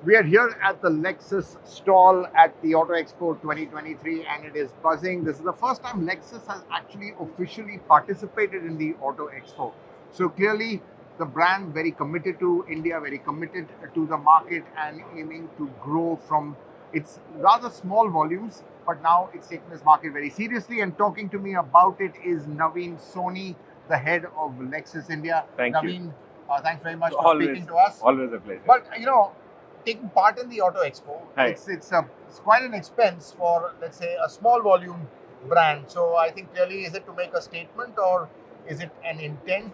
We are here at the Lexus stall at the Auto Expo 2023 and it is buzzing. This is the first time Lexus has actually officially participated in the Auto Expo. So clearly the brand very committed to India, very committed to the market and aiming to grow from its rather small volumes, but now it's taking this market very seriously. And talking to me about it is Naveen Soni, the head of Lexus India. Thank Naveen, you. thanks very much for speaking to us. Always a pleasure. But taking part in the Auto Expo, Hi. it's quite an expense for, let's say, a small volume brand. So I think clearly, is it to make a statement or is it an intent,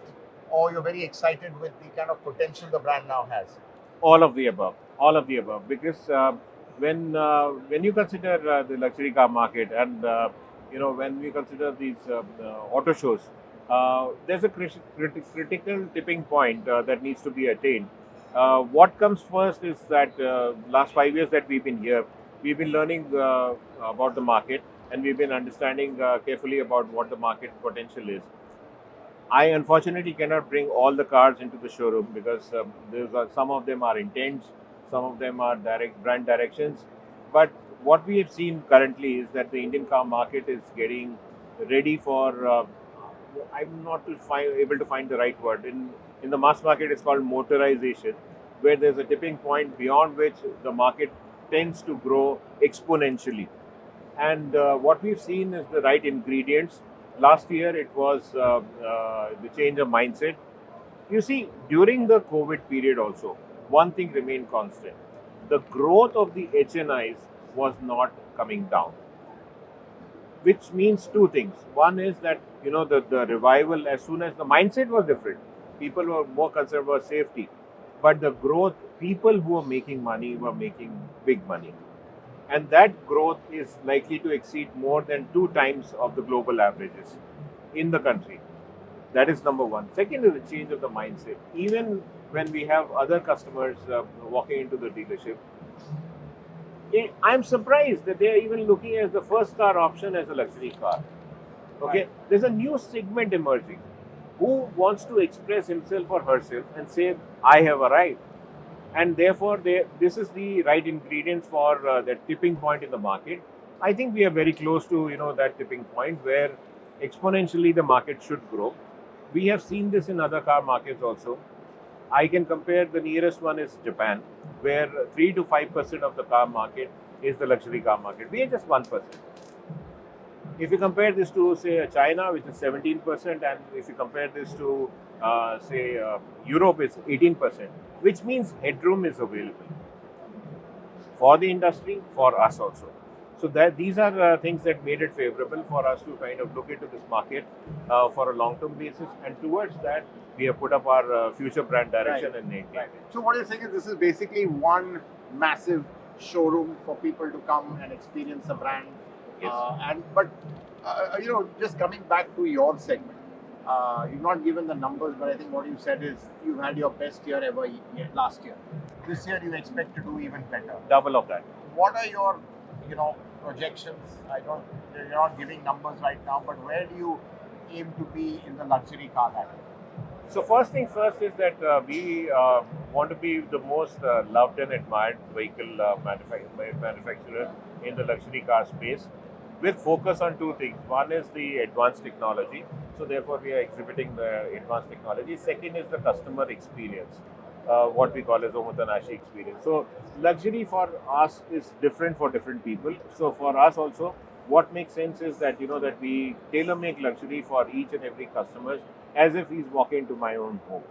or you're very excited with the kind of potential the brand now has? All of the above. All of the above. Because when you consider the luxury car market and when we consider these auto shows, there's a critical tipping point that needs to be attained. What comes first is that last 5 years that we've been here, we've been learning about the market and we've been understanding carefully about what the market potential is. I unfortunately cannot bring all the cars into the showroom because some of them are intents, some of them are direct brand directions. But what we have seen currently is that the Indian car market is getting ready for. I'm not able to find the right word. In the mass market, it's called motorization, where there's a tipping point beyond which the market tends to grow exponentially. And what we've seen is the right ingredients. Last year, it was the change of mindset. You see, during the COVID period also, one thing remained constant. The growth of the HNIs was not coming down, which means two things. One is that, the revival, as soon as the mindset was different, people were more concerned about safety. But the growth, people who were making money were making big money. And that growth is likely to exceed more than 2 times of the global averages in the country. That is number one. Second is the change of the mindset. Even when we have other customers walking into the dealership, I'm surprised that they are even looking at the first car option as a luxury car. Okay, Right. There's a new segment emerging. Who wants to express himself or herself and say, "I have arrived," and therefore this is the right ingredients for that tipping point in the market. I think we are very close to that tipping point where exponentially the market should grow. We have seen this in other car markets also. I can compare, the nearest one is Japan, where 3 to 5% of the car market is the luxury car market. We are just 1%. If you compare this to, say, China, which is 17%, and if you compare this to, Europe, it's 18%, which means headroom is available for the industry, for us also. So that these are things that made it favorable for us to kind of look into this market for a long-term basis, and towards that, we have put up our future brand direction Right. and name. Right. So what you're saying is this is basically one massive showroom for people to come and experience the brand. Yes. Just coming back to your segment, you've not given the numbers, but I think what you said is you've had your best year ever last year. This year you expect to do even better. Double of that. What are your, projections? You're not giving numbers right now, but where do you aim to be in the luxury car ladder? So first thing first is that we want to be the most loved and admired vehicle manufacturer in the luxury car space, with focus on two things. One is the advanced technology. So therefore we are exhibiting the advanced technology. Second is the customer experience, what we call as Omotanashi experience. So luxury for us is different for different people. So for us also, what makes sense is that that we tailor make luxury for each and every customer as if he's walking into my own home.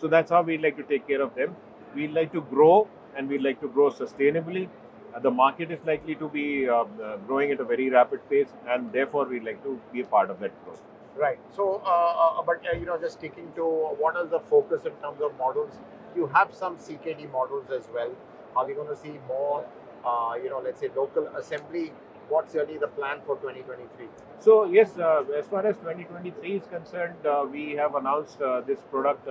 So that's how we like to take care of them. We like to grow, and we like to grow sustainably. The market is likely to be growing at a very rapid pace, and therefore we like to be a part of that growth. Right. So, just sticking to what is the focus in terms of models? You have some CKD models as well. Are we going to see more, let's say local assembly? What's really the plan for 2023? So yes, as far as 2023 is concerned, we have announced this product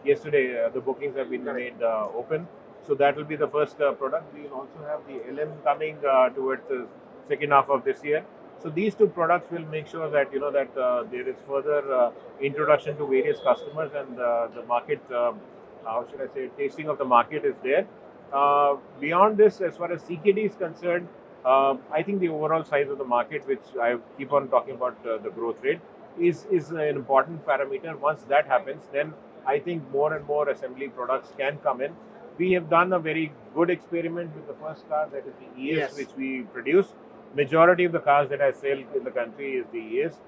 yesterday. The bookings have been made open. So that will be the first product. We will also have the LM coming towards the second half of this year. So these two products will make sure that there is further introduction to various customers, and the market, how should I say, tasting of the market is there. Beyond this, as far as CKD is concerned, I think the overall size of the market, which I keep on talking about the growth rate, is an important parameter. Once that happens, then I think more and more assembly products can come in. We have done a very good experiment with the first car, that is the ES, Yes. which we produce. Majority of the cars that I sell in the country is the ES,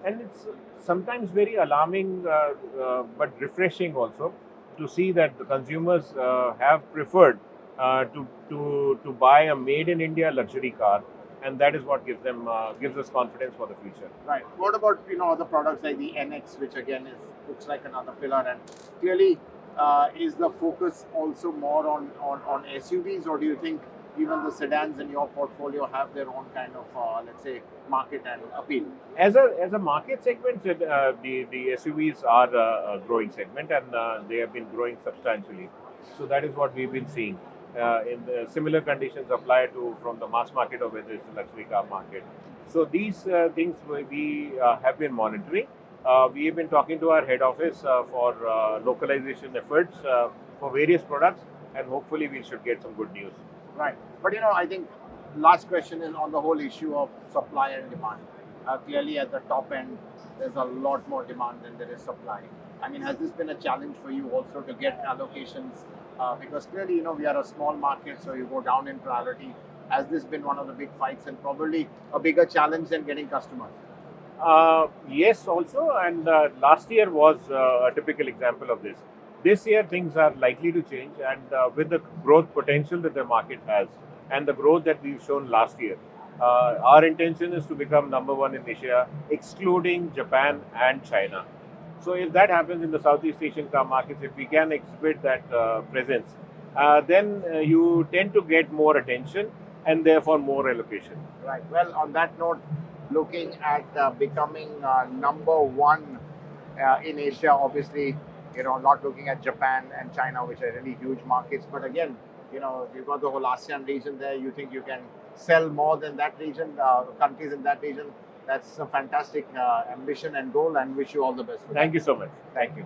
and it's sometimes very alarming, but refreshing also to see that the consumers have preferred to buy a made in India luxury car, and that is what gives us confidence for the future. Right. What about other products like the NX, which again looks like another pillar, and clearly is the focus also more on SUVs, or do you think even the sedans in your portfolio have their own kind of let's say market and appeal? As a market segment, the SUVs are a growing segment, and they have been growing substantially. So that is what we've been seeing. In the similar conditions apply to from the mass market or whether it's the luxury car market. So these things we have been monitoring. We have been talking to our head office for localization efforts for various products, and hopefully we should get some good news. Right. But I think last question is on the whole issue of supply and demand. Clearly, at the top end, there's a lot more demand than there is supply. I mean, has this been a challenge for you also to get allocations? Because clearly, we are a small market, so you go down in priority. Has this been one of the big fights and probably a bigger challenge than getting customers? Yes, also, and last year was a typical example of this. This year, things are likely to change, and with the growth potential that the market has, and the growth that we've shown last year, our intention is to become number one in Asia, excluding Japan and China. So, if that happens in the Southeast Asian car markets, if we can exhibit that presence, then you tend to get more attention and therefore more allocation. Right. Well, on that note, looking at becoming number one in Asia, obviously, not looking at Japan and China, which are really huge markets. But again, you've got the whole ASEAN region there. You think you can sell more than that region, countries in that region? That's a fantastic ambition and goal, and wish you all the best. Thank you so much. Thank you.